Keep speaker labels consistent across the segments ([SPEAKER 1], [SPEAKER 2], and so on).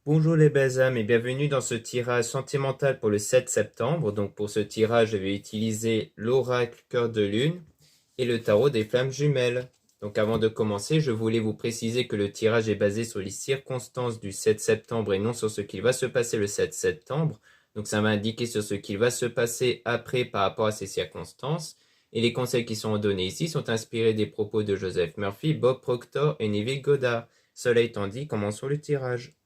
[SPEAKER 1] Bonjour les belles âmes et bienvenue dans ce tirage sentimental pour le 7 septembre. Donc pour ce tirage, je vais utiliser l'oracle cœur de lune et le tarot des flammes jumelles. Donc avant de commencer, je voulais vous préciser que le tirage est basé sur les circonstances du 7 septembre et non sur ce qu'il va se passer le 7 septembre. Donc ça va indiquer sur ce qu'il va se passer après par rapport à ces circonstances. Et les conseils qui sont donnés ici sont inspirés des propos de Joseph Murphy, Bob Proctor et Neville Goddard. Cela étant dit, commençons le tirage.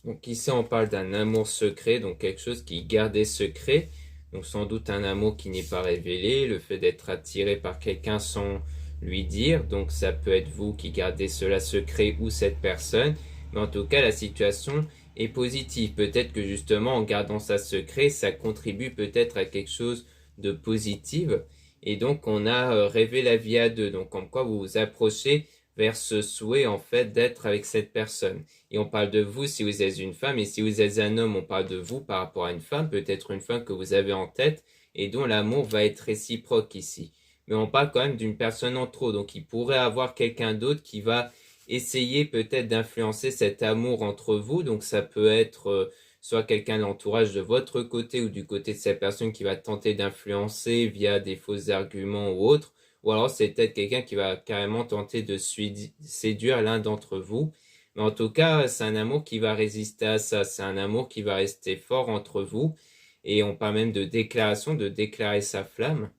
[SPEAKER 1] Donc ici on parle d'un amour secret, donc quelque chose qui est gardé secret, donc sans doute un amour qui n'est pas révélé, le fait d'être attiré par quelqu'un sans lui dire, donc ça peut être vous qui gardez cela secret ou cette personne, mais en tout cas la situation est positive. Peut-être que justement en gardant ça secret, ça contribue peut-être à quelque chose de positif, et donc on a rêvé la vie à deux, donc comme quoi vous vous approchez vers ce souhait en fait d'être avec cette personne. Et on parle de vous si vous êtes une femme, et si vous êtes un homme, on parle de vous par rapport à une femme, peut-être une femme que vous avez en tête, et dont l'amour va être réciproque ici. Mais on parle quand même d'une personne en trop, donc il pourrait avoir quelqu'un d'autre qui va essayer peut-être d'influencer cet amour entre vous, donc ça peut être soit quelqu'un de l'entourage de votre côté ou du côté de cette personne qui va tenter d'influencer via des faux arguments ou autres, ou alors c'est peut-être quelqu'un qui va carrément tenter de séduire l'un d'entre vous. Mais en tout cas, c'est un amour qui va résister à ça. C'est un amour qui va rester fort entre vous. Et on parle même de déclaration, de déclarer sa flamme.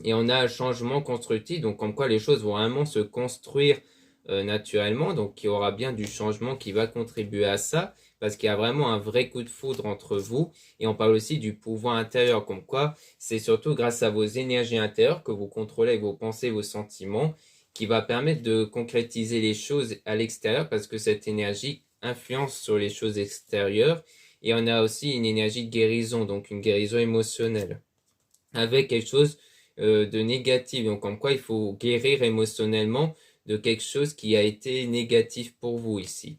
[SPEAKER 1] Et on a un changement constructif, donc comme quoi les choses vont vraiment se construire naturellement. Donc il y aura bien du changement qui va contribuer à ça, parce qu'il y a vraiment un vrai coup de foudre entre vous. Et on parle aussi du pouvoir intérieur, comme quoi c'est surtout grâce à vos énergies intérieures que vous contrôlez vos pensées, vos sentiments, qui va permettre de concrétiser les choses à l'extérieur, parce que cette énergie influence sur les choses extérieures. Et on a aussi une énergie de guérison, donc une guérison émotionnelle, avec quelque chose de négatif. Donc, comme quoi il faut guérir émotionnellement de quelque chose qui a été négatif pour vous ici.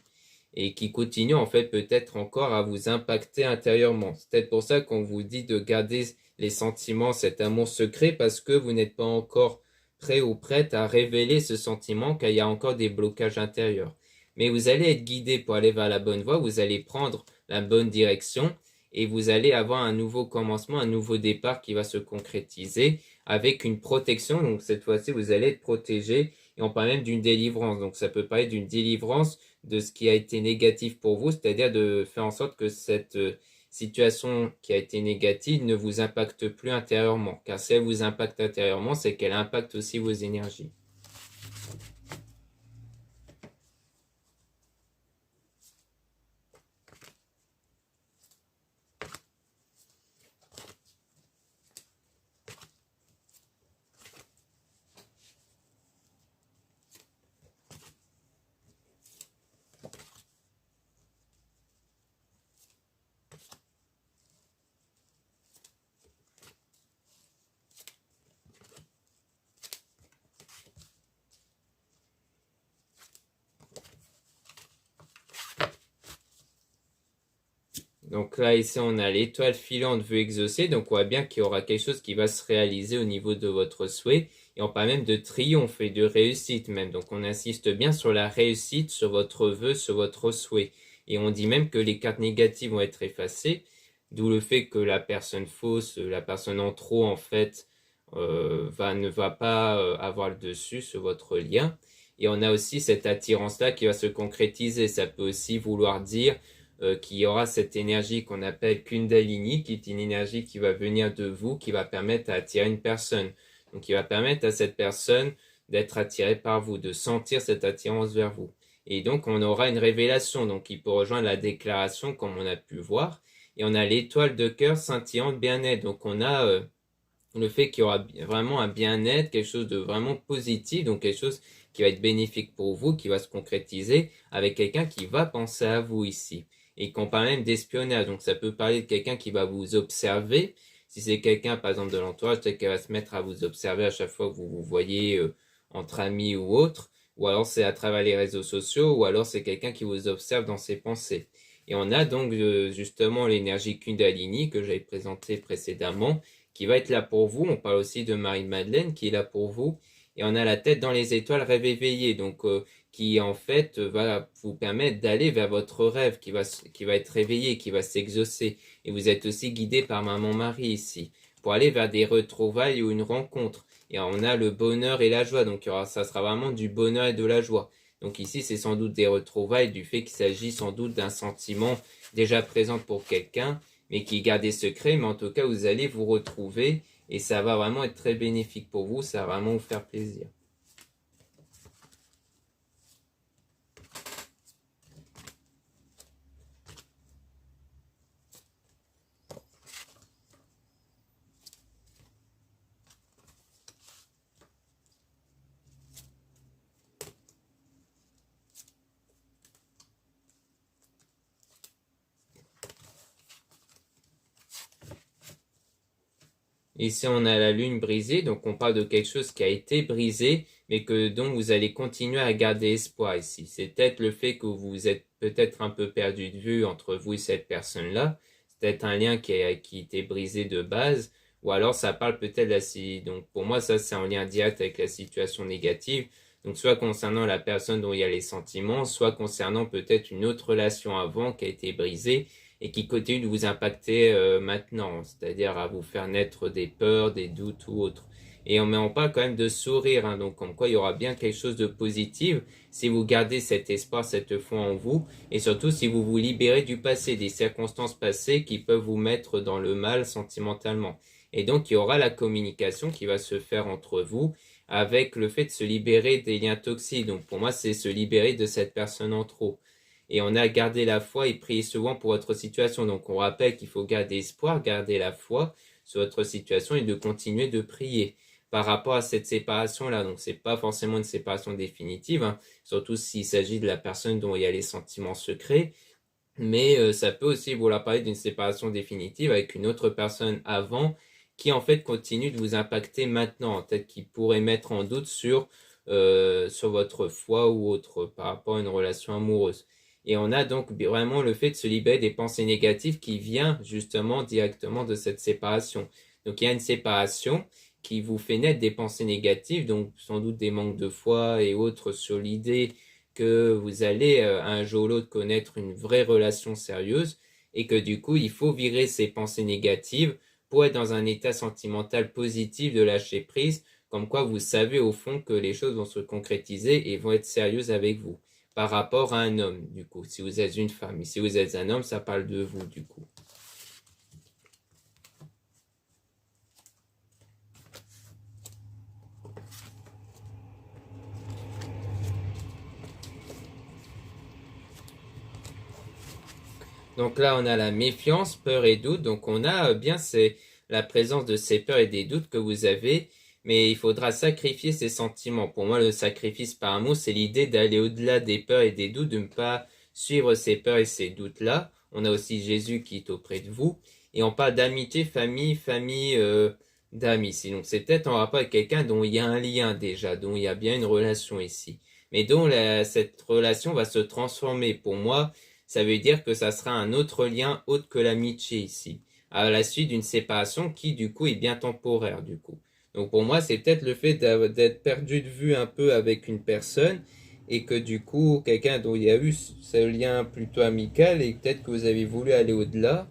[SPEAKER 1] Et qui continue en fait peut-être encore à vous impacter intérieurement. C'est peut-être pour ça qu'on vous dit de garder les sentiments, cet amour secret, parce que vous n'êtes pas encore prêt ou prête à révéler ce sentiment, car il y a encore des blocages intérieurs. Mais vous allez être guidé pour aller vers la bonne voie, vous allez prendre la bonne direction, et vous allez avoir un nouveau commencement, un nouveau départ qui va se concrétiser avec une protection. Donc cette fois-ci, vous allez être protégé, et on parle même d'une délivrance. Donc ça peut parler d'une délivrance de ce qui a été négatif pour vous, c'est-à-dire de faire en sorte que cette situation qui a été négative ne vous impacte plus intérieurement. Car si elle vous impacte intérieurement, c'est qu'elle impacte aussi vos énergies. Donc là, ici, on a l'étoile filante vue exaucée. Donc on voit bien qu'il y aura quelque chose qui va se réaliser au niveau de votre souhait. Et on parle même de triomphe et de réussite même. Donc on insiste bien sur la réussite, sur votre vœu, sur votre souhait. Et on dit même que les cartes négatives vont être effacées. D'où le fait que la personne fausse, la personne en trop, en fait, ne va pas avoir le dessus sur votre lien. Et on a aussi cette attirance-là qui va se concrétiser. Ça peut aussi vouloir dire qu'il y aura cette énergie qu'on appelle Kundalini, qui est une énergie qui va venir de vous, qui va permettre à attirer une personne. Donc, qui va permettre à cette personne d'être attiré par vous, de sentir cette attirance vers vous. Et donc, on aura une révélation, donc il peut rejoindre la déclaration comme on a pu voir. Et on a l'étoile de cœur scintillante bien-être. Donc, on a le fait qu'il y aura vraiment un bien-être, quelque chose de vraiment positif, donc quelque chose qui va être bénéfique pour vous, qui va se concrétiser avec quelqu'un qui va penser à vous ici. Et qu'on parle même d'espionnage, donc ça peut parler de quelqu'un qui va vous observer. Si c'est quelqu'un, par exemple, de l'entourage, peut-être qu'elle va se mettre à vous observer à chaque fois que vous vous voyez entre amis ou autre, ou alors c'est à travers les réseaux sociaux, ou alors c'est quelqu'un qui vous observe dans ses pensées. Et on a donc justement l'énergie Kundalini que j'avais présentée précédemment, qui va être là pour vous. On parle aussi de Marie-Madeleine qui est là pour vous. Et on a la tête dans les étoiles, rêve éveillé, donc qui en fait va vous permettre d'aller vers votre rêve qui va être réveillé, qui va s'exaucer. Et vous êtes aussi guidé par Maman Marie ici, pour aller vers des retrouvailles ou une rencontre. Et on a le bonheur et la joie, donc ça sera vraiment du bonheur et de la joie. Donc ici, c'est sans doute des retrouvailles du fait qu'il s'agit sans doute d'un sentiment déjà présent pour quelqu'un, mais qui gardez secret, mais en tout cas, vous allez vous retrouver et ça va vraiment être très bénéfique pour vous, ça va vraiment vous faire plaisir. Ici, on a la lune brisée, donc on parle de quelque chose qui a été brisé, mais que dont vous allez continuer à garder espoir ici. C'est peut-être le fait que vous êtes peut-être un peu perdu de vue entre vous et cette personne-là. C'est peut-être un lien qui était brisé de base, ou alors ça parle peut-être de la... Donc pour moi, ça c'est en lien direct avec la situation négative. Donc soit concernant la personne dont il y a les sentiments, soit concernant peut-être une autre relation avant qui a été brisée et qui continue de vous impacter maintenant, c'est-à-dire à vous faire naître des peurs, des doutes ou autres. Et on parle quand même de sourire, hein, donc comme quoi il y aura bien quelque chose de positif si vous gardez cet espoir, cette foi en vous, et surtout si vous vous libérez du passé, des circonstances passées qui peuvent vous mettre dans le mal sentimentalement. Et donc il y aura la communication qui va se faire entre vous avec le fait de se libérer des liens toxiques. Donc pour moi c'est se libérer de cette personne en trop. Et on a gardé la foi et prié souvent pour votre situation. Donc on rappelle qu'il faut garder espoir, garder la foi sur votre situation et de continuer de prier par rapport à cette séparation-là. Donc c'est pas forcément une séparation définitive, hein, surtout s'il s'agit de la personne dont il y a les sentiments secrets. Mais ça peut aussi vouloir parler d'une séparation définitive avec une autre personne avant qui en fait continue de vous impacter maintenant, peut-être qui pourrait mettre en doute sur votre foi ou autre par rapport à une relation amoureuse. Et on a donc vraiment le fait de se libérer des pensées négatives qui vient justement directement de cette séparation. Donc il y a une séparation qui vous fait naître des pensées négatives, donc sans doute des manques de foi et autres sur l'idée que vous allez un jour ou l'autre connaître une vraie relation sérieuse et que du coup il faut virer ces pensées négatives pour être dans un état sentimental positif de lâcher prise, comme quoi vous savez au fond que les choses vont se concrétiser et vont être sérieuses avec vous par rapport à un homme, du coup, si vous êtes une femme. Et si vous êtes un homme, ça parle de vous, du coup. Donc là, on a la méfiance, peur et doute. Donc on a bien la présence de ces peurs et des doutes que vous avez, mais il faudra sacrifier ces sentiments. Pour moi, le sacrifice par amour, c'est l'idée d'aller au-delà des peurs et des doutes, de ne pas suivre ces peurs et ces doutes-là. On a aussi Jésus qui est auprès de vous. Et on parle d'amitié, famille d'amis ici. Donc c'est peut-être en rapport avec quelqu'un dont il y a un lien déjà, dont il y a bien une relation ici. Mais dont cette relation va se transformer. Pour moi, ça veut dire que ça sera un autre lien autre que l'amitié ici, à la suite d'une séparation qui du coup est bien temporaire du coup. Donc pour moi, c'est peut-être le fait d'être perdu de vue un peu avec une personne et que du coup, quelqu'un dont il y a eu ce lien plutôt amical et peut-être que vous avez voulu aller au-delà,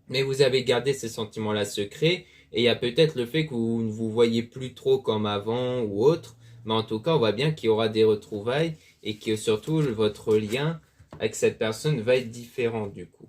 [SPEAKER 1] mais vous avez gardé ces sentiments-là secrets et il y a peut-être le fait que vous ne vous voyez plus trop comme avant ou autre, mais en tout cas, on voit bien qu'il y aura des retrouvailles et que surtout votre lien avec cette personne va être différent du coup.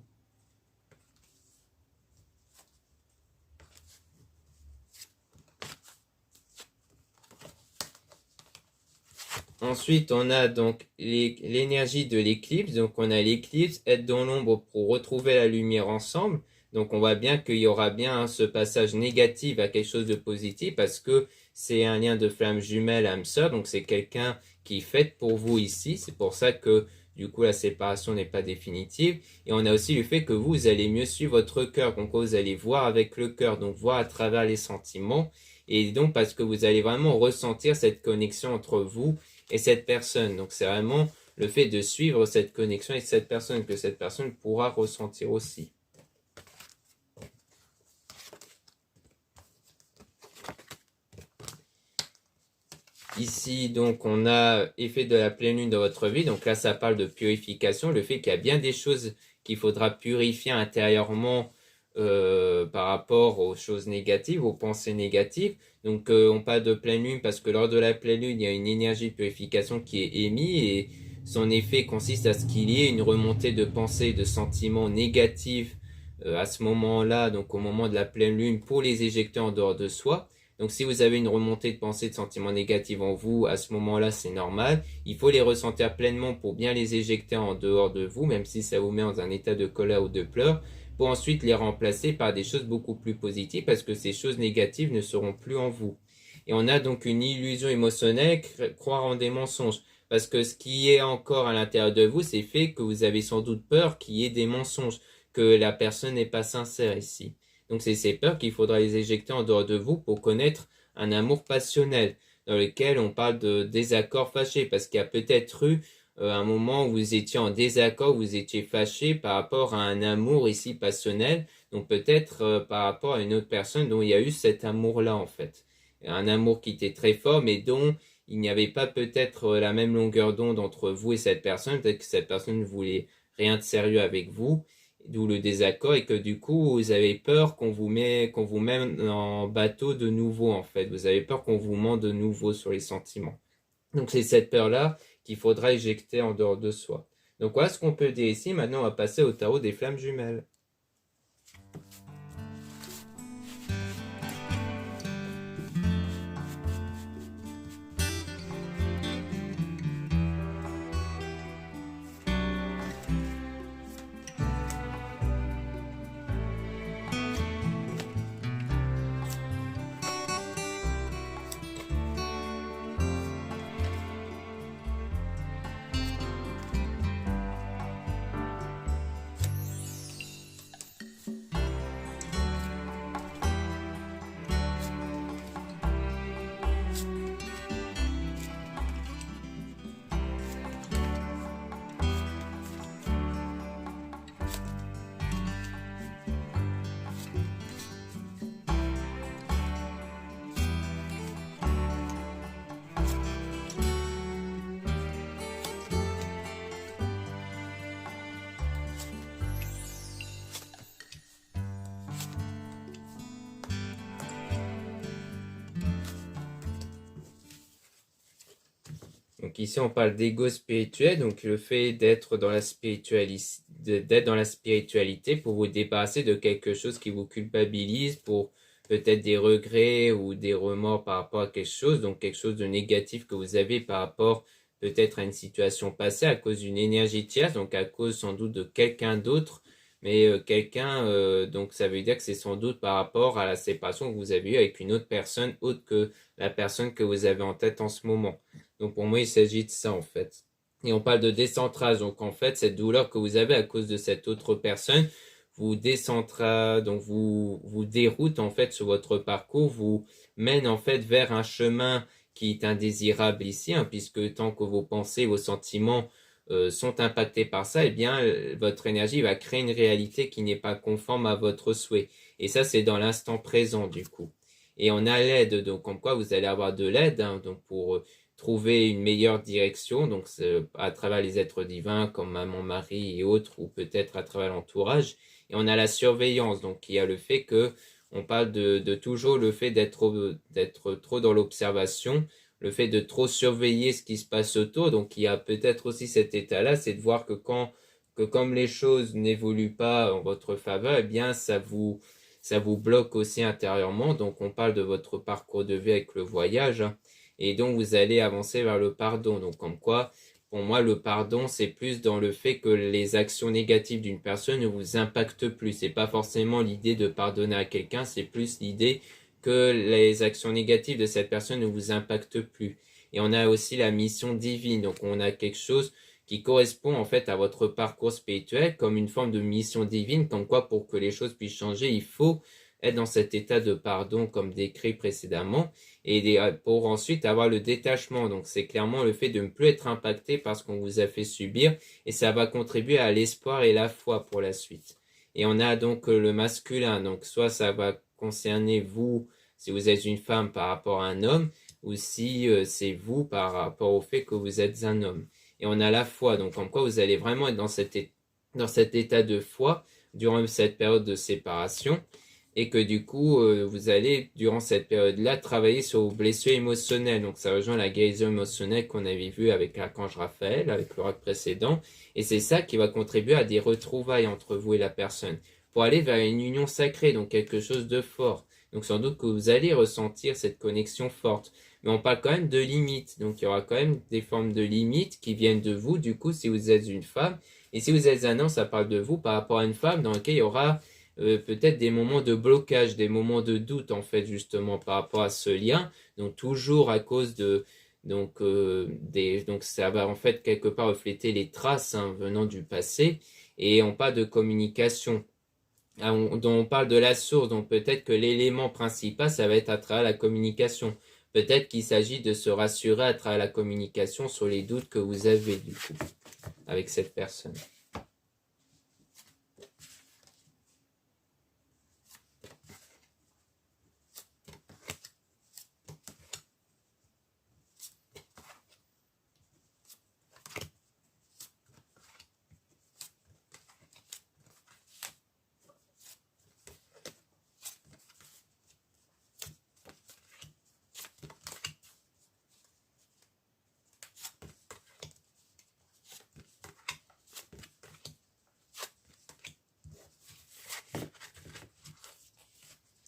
[SPEAKER 1] Ensuite, on a donc l'énergie de l'éclipse. Donc, on a l'éclipse, être dans l'ombre pour retrouver la lumière ensemble. Donc, on voit bien qu'il y aura bien ce passage négatif à quelque chose de positif parce que c'est un lien de flamme jumelle âme sœur. Donc, c'est quelqu'un qui fait pour vous ici. C'est pour ça que, du coup, la séparation n'est pas définitive. Et on a aussi le fait que vous allez mieux suivre votre cœur. Donc, vous allez voir avec le cœur, donc voir à travers les sentiments. Et donc, parce que vous allez vraiment ressentir cette connexion entre vous et cette personne. Donc c'est vraiment le fait de suivre cette connexion avec cette personne que cette personne pourra ressentir aussi. Ici, donc, on a effet de la pleine lune dans votre vie. Donc là, ça parle de purification, le fait qu'il y a bien des choses qu'il faudra purifier intérieurement par rapport aux choses négatives, aux pensées négatives. Donc, on parle de pleine lune parce que lors de la pleine lune, il y a une énergie de purification qui est émise et son effet consiste à ce qu'il y ait une remontée de pensées, de sentiments négatifs à ce moment-là, donc au moment de la pleine lune, pour les éjecter en dehors de soi. Donc si vous avez une remontée de pensée, de sentiments négatifs en vous, à ce moment-là, c'est normal. Il faut les ressentir pleinement pour bien les éjecter en dehors de vous, même si ça vous met dans un état de colère ou de pleurs, pour ensuite les remplacer par des choses beaucoup plus positives, parce que ces choses négatives ne seront plus en vous. Et on a donc une illusion émotionnelle, croire en des mensonges. Parce que ce qui est encore à l'intérieur de vous, c'est fait que vous avez sans doute peur qu'il y ait des mensonges, que la personne n'est pas sincère ici. Donc c'est ces peurs qu'il faudra les éjecter en dehors de vous pour connaître un amour passionnel, dans lequel on parle de désaccord fâché, parce qu'il y a peut-être eu un moment où vous étiez en désaccord, vous étiez fâché par rapport à un amour ici passionnel, donc peut-être par rapport à une autre personne dont il y a eu cet amour-là en fait. Un amour qui était très fort, mais dont il n'y avait pas peut-être la même longueur d'onde entre vous et cette personne, peut-être que cette personne ne voulait rien de sérieux avec vous, d'où le désaccord, et que du coup vous avez peur qu'on vous mette en bateau de nouveau en fait. Vous avez peur qu'on vous ment de nouveau sur les sentiments. Donc c'est cette peur-là qu'il faudra éjecter en dehors de soi. Donc voilà ce qu'on peut dire ici. Maintenant on va passer au tarot des flammes jumelles. Donc ici on parle d'ego spirituel, donc le fait d'être dans la spiritualité pour vous débarrasser de quelque chose qui vous culpabilise, pour peut-être des regrets ou des remords par rapport à quelque chose, donc quelque chose de négatif que vous avez par rapport peut-être à une situation passée à cause d'une énergie tierce, donc à cause sans doute de quelqu'un d'autre, mais donc ça veut dire que c'est sans doute par rapport à la séparation que vous avez eue avec une autre personne autre que la personne que vous avez en tête en ce moment. Donc pour moi, il s'agit de ça en fait. Et on parle de décentrage. Donc en fait, cette douleur que vous avez à cause de cette autre personne vous décentrage, donc vous déroute en fait sur votre parcours, vous mène en fait vers un chemin qui est indésirable ici, hein, puisque tant que vos pensées, vos sentiments sont impactés par ça, eh bien votre énergie va créer une réalité qui n'est pas conforme à votre souhait. Et ça, c'est dans l'instant présent du coup. Et on a l'aide, donc comme quoi vous allez avoir de l'aide, hein, donc pour trouver une meilleure direction, donc à travers les êtres divins comme maman, Marie et autres, ou peut-être à travers l'entourage. Et on a la surveillance, donc il y a le fait que on parle de toujours le fait d'être trop dans l'observation, le fait de trop surveiller ce qui se passe autour. Donc il y a peut-être aussi cet état-là, c'est de voir que comme les choses n'évoluent pas en votre faveur, eh bien ça vous bloque aussi intérieurement. Donc on parle de votre parcours de vie avec le voyage, hein. et donc vous allez avancer vers le pardon. Donc comme quoi, pour moi, le pardon, c'est plus dans le fait que les actions négatives d'une personne ne vous impactent plus. C'est pas forcément l'idée de pardonner à quelqu'un, c'est plus l'idée que les actions négatives de cette personne ne vous impactent plus. Et on a aussi la mission divine. Donc on a quelque chose qui correspond en fait à votre parcours spirituel comme une forme de mission divine, comme quoi pour que les choses puissent changer, il faut être dans cet état de pardon comme décrit précédemment et pour ensuite avoir le détachement. Donc c'est clairement le fait de ne plus être impacté par ce qu'on vous a fait subir et ça va contribuer à l'espoir et la foi pour la suite. Et on a donc le masculin, donc soit ça va concerner vous si vous êtes une femme par rapport à un homme ou si c'est vous par rapport au fait que vous êtes un homme. Et on a la foi, donc en quoi vous allez vraiment être dans cet état de foi durant cette période de séparation et que du coup, vous allez, durant cette période-là, travailler sur vos blessures émotionnelles. Donc ça rejoint la guérison émotionnelle qu'on avait vue avec l'archange Raphaël, avec l'oracle précédent, et c'est ça qui va contribuer à des retrouvailles entre vous et la personne, pour aller vers une union sacrée, donc quelque chose de fort. Donc sans doute que vous allez ressentir cette connexion forte. Mais on parle quand même de limites. Donc il y aura quand même des formes de limites qui viennent de vous, du coup, si vous êtes une femme. Et si vous êtes un homme, ça parle de vous par rapport à une femme dans laquelle il y aura peut-être des moments de blocage, des moments de doute, en fait, justement, par rapport à ce lien. Donc toujours à cause de... Donc ça va en fait quelque part refléter les traces venant du passé. Et on parle de communication. On parle de la source, donc peut-être que l'élément principal, ça va être à travers la communication. Peut-être qu'il s'agit de se rassurer à travers la communication sur les doutes que vous avez, du coup, avec cette personne.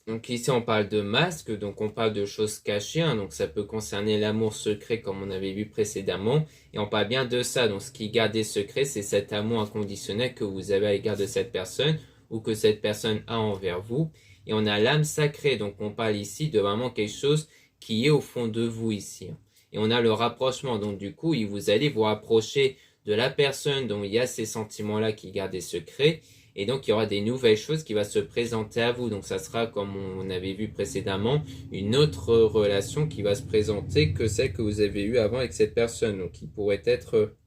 [SPEAKER 1] Donc ici on parle de masque, donc on parle de choses cachées, donc ça peut concerner l'amour secret comme on avait vu précédemment, et on parle bien de ça, donc ce qui garde des secrets, c'est cet amour inconditionnel que vous avez à l'égard de cette personne, ou que cette personne a envers vous, et on a l'âme sacrée, donc on parle ici de vraiment quelque chose qui est au fond de vous ici, et on a le rapprochement, donc du coup vous allez vous rapprocher de la personne dont il y a ces sentiments-là qui gardent des secrets, et donc, il y aura des nouvelles choses qui vont se présenter à vous. Donc, ça sera, comme on avait vu précédemment, une autre relation qui va se présenter que celle que vous avez eue avant avec cette personne. Donc, qui pourrait être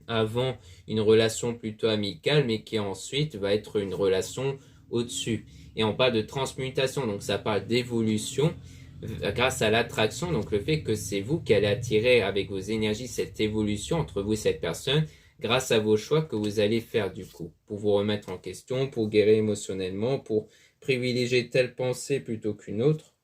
[SPEAKER 1] avant une relation plutôt amicale, mais qui ensuite va être une relation au-dessus. Et on parle de transmutation, donc ça parle d'évolution grâce à l'attraction. Donc, le fait que c'est vous qui allez attirer avec vos énergies cette évolution entre vous et cette personne, grâce à vos choix que vous allez faire du coup, pour vous remettre en question, pour guérir émotionnellement, pour privilégier telle pensée plutôt qu'une autre.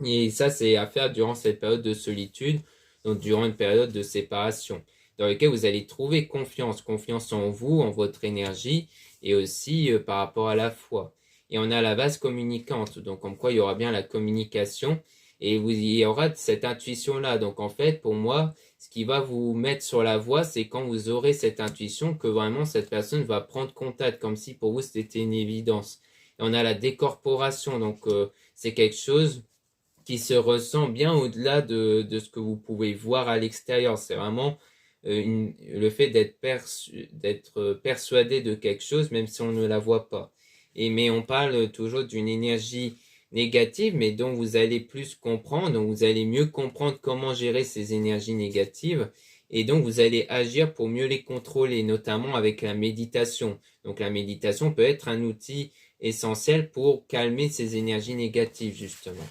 [SPEAKER 1] Et ça, c'est à faire durant cette période de solitude, donc durant une période de séparation, dans laquelle vous allez trouver confiance en vous, en votre énergie, et aussi par rapport à la foi. Et on a la vase communicante, donc comme quoi il y aura bien la communication, et il y aura cette intuition-là. Donc en fait, pour moi, ce qui va vous mettre sur la voie, c'est quand vous aurez cette intuition que vraiment cette personne va prendre contact, comme si pour vous c'était une évidence. Et on a la décorporation, donc c'est quelque chose qui se ressent bien au-delà de ce que vous pouvez voir à l'extérieur. C'est vraiment le fait d'être persuadé de quelque chose, même si on ne la voit pas. Mais on parle toujours d'une énergie négative, mais dont vous allez plus comprendre, donc vous allez mieux comprendre comment gérer ces énergies négatives, et donc vous allez agir pour mieux les contrôler, notamment avec la méditation. Donc la méditation peut être un outil essentiel pour calmer ces énergies négatives, justement.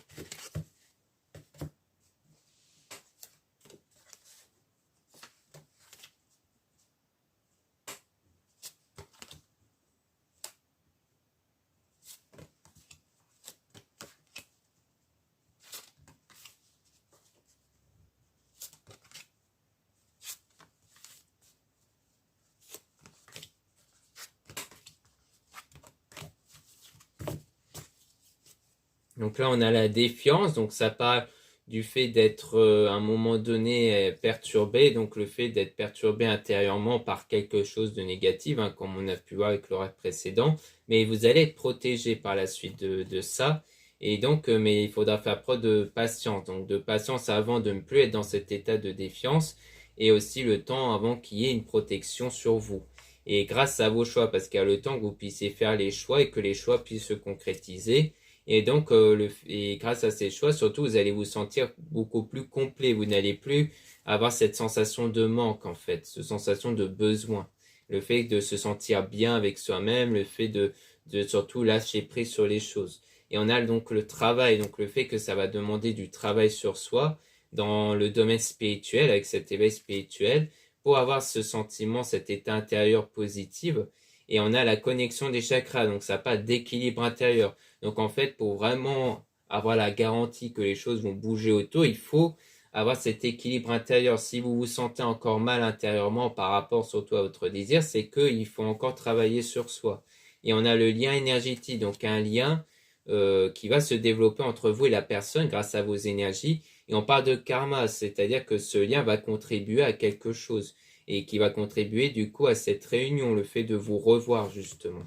[SPEAKER 1] Donc là, on a la défiance, donc ça parle du fait d'être à un moment donné perturbé, donc le fait d'être perturbé intérieurement par quelque chose de négatif, hein, comme on a pu voir avec le rêve précédent, mais vous allez être protégé par la suite de ça. Et donc, mais il faudra faire preuve de patience, donc de patience avant de ne plus être dans cet état de défiance, et aussi le temps avant qu'il y ait une protection sur vous. Et grâce à vos choix, parce qu'il y a le temps que vous puissiez faire les choix et que les choix puissent se concrétiser. Et donc, et grâce à ces choix, surtout, vous allez vous sentir beaucoup plus complet. Vous n'allez plus avoir cette sensation de manque, en fait, cette sensation de besoin. Le fait de se sentir bien avec soi-même, le fait de surtout lâcher prise sur les choses. Et on a donc le travail, donc le fait que ça va demander du travail sur soi dans le domaine spirituel, avec cet éveil spirituel, pour avoir ce sentiment, cet état intérieur positif. Et on a la connexion des chakras, donc ça n'a pas d'équilibre intérieur. Donc en fait, pour vraiment avoir la garantie que les choses vont bouger autour, il faut avoir cet équilibre intérieur. Si vous vous sentez encore mal intérieurement par rapport surtout à votre désir, c'est qu'il faut encore travailler sur soi. Et on a le lien énergétique, donc un lien qui va se développer entre vous et la personne grâce à vos énergies. Et on parle de karma, c'est-à-dire que ce lien va contribuer à quelque chose et qui va contribuer du coup à cette réunion, le fait de vous revoir justement.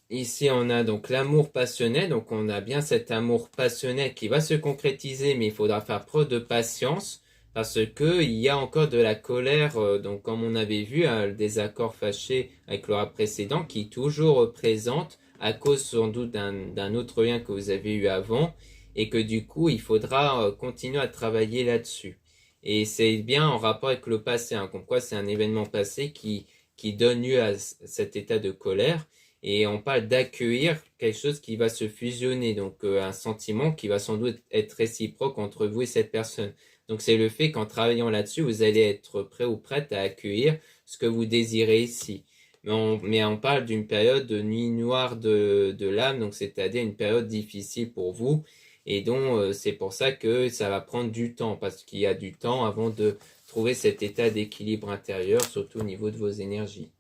[SPEAKER 1] Ici, on a donc l'amour passionné, donc on a bien cet amour passionné qui va se concrétiser, mais il faudra faire preuve de patience parce que il y a encore de la colère, donc comme on avait vu, hein, le désaccord fâché avec le rap précédent qui est toujours présente à cause sans doute d'un autre lien que vous avez eu avant et que du coup, il faudra continuer à travailler là-dessus. Et c'est bien en rapport avec le passé, hein, comme quoi c'est un événement passé qui donne lieu à cet état de colère. Et on parle d'accueillir quelque chose qui va se fusionner, donc un sentiment qui va sans doute être réciproque entre vous et cette personne. Donc c'est le fait qu'en travaillant là-dessus, vous allez être prêt ou prête à accueillir ce que vous désirez ici. Mais on parle d'une période de nuit noire de l'âme, donc c'est-à-dire une période difficile pour vous. Et donc c'est pour ça que ça va prendre du temps, parce qu'il y a du temps avant de trouver cet état d'équilibre intérieur, surtout au niveau de vos énergies.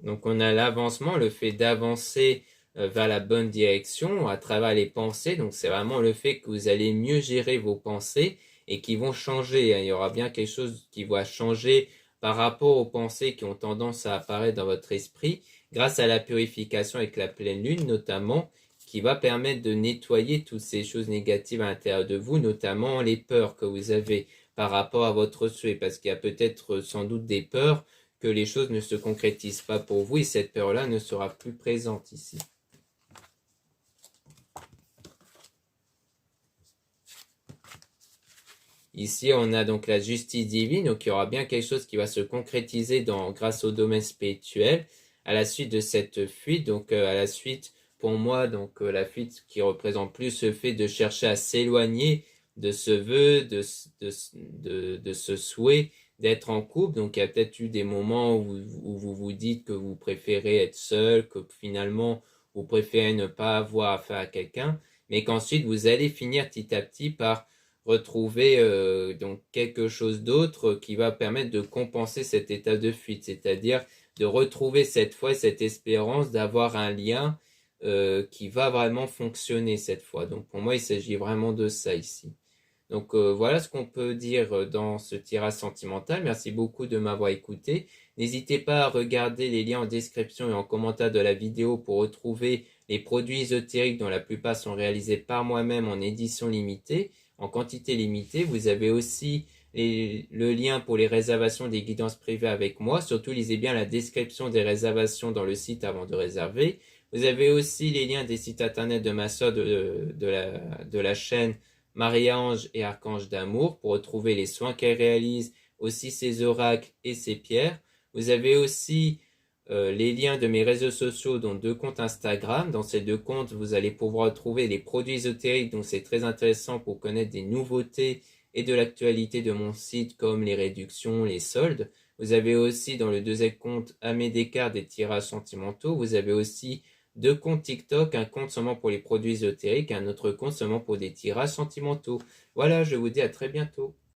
[SPEAKER 1] Donc on a l'avancement, le fait d'avancer vers la bonne direction à travers les pensées. Donc c'est vraiment le fait que vous allez mieux gérer vos pensées et qui vont changer. Il y aura bien quelque chose qui va changer par rapport aux pensées qui ont tendance à apparaître dans votre esprit grâce à la purification avec la pleine lune notamment, qui va permettre de nettoyer toutes ces choses négatives à l'intérieur de vous, notamment les peurs que vous avez par rapport à votre souhait, parce qu'il y a peut-être sans doute des peurs que les choses ne se concrétisent pas pour vous et cette peur-là ne sera plus présente ici. Ici, on a donc la justice divine, donc il y aura bien quelque chose qui va se concrétiser grâce au domaine spirituel à la suite de cette fuite. Donc à la suite, pour moi, donc la fuite qui représente plus le fait de chercher à s'éloigner de ce vœu, de ce souhait d'être en couple. Donc il y a peut-être eu des moments où vous vous dites que vous préférez être seul, que finalement vous préférez ne pas avoir affaire à quelqu'un, mais qu'ensuite vous allez finir petit à petit par retrouver donc quelque chose d'autre qui va permettre de compenser cet état de fuite, c'est-à-dire de retrouver cette fois cette espérance d'avoir un lien qui va vraiment fonctionner cette fois. Donc pour moi, il s'agit vraiment de ça ici. Donc voilà ce qu'on peut dire dans ce tirage sentimental. Merci beaucoup de m'avoir écouté. N'hésitez pas à regarder les liens en description et en commentaire de la vidéo pour retrouver les produits ésotériques dont la plupart sont réalisés par moi-même en édition limitée, en quantité limitée. Vous avez aussi le lien pour les réservations des guidances privées avec moi. Surtout, lisez bien la description des réservations dans le site avant de réserver. Vous avez aussi les liens des sites internet de ma soeur de la chaîne Marie-Ange et Archange d'amour pour retrouver les soins qu'elle réalise, aussi ses oracles et ses pierres. Vous avez aussi les liens de mes réseaux sociaux, dont 2 comptes Instagram. Dans ces 2 comptes, vous allez pouvoir trouver les produits ésotériques, donc c'est très intéressant pour connaître des nouveautés et de l'actualité de mon site, comme les réductions, les soldes. Vous avez aussi dans le deuxième compte Amé Descartes des tirages sentimentaux. Vous avez aussi 2 comptes TikTok, un compte seulement pour les produits ésotériques, un autre compte seulement pour des tirages sentimentaux. Voilà, je vous dis à très bientôt.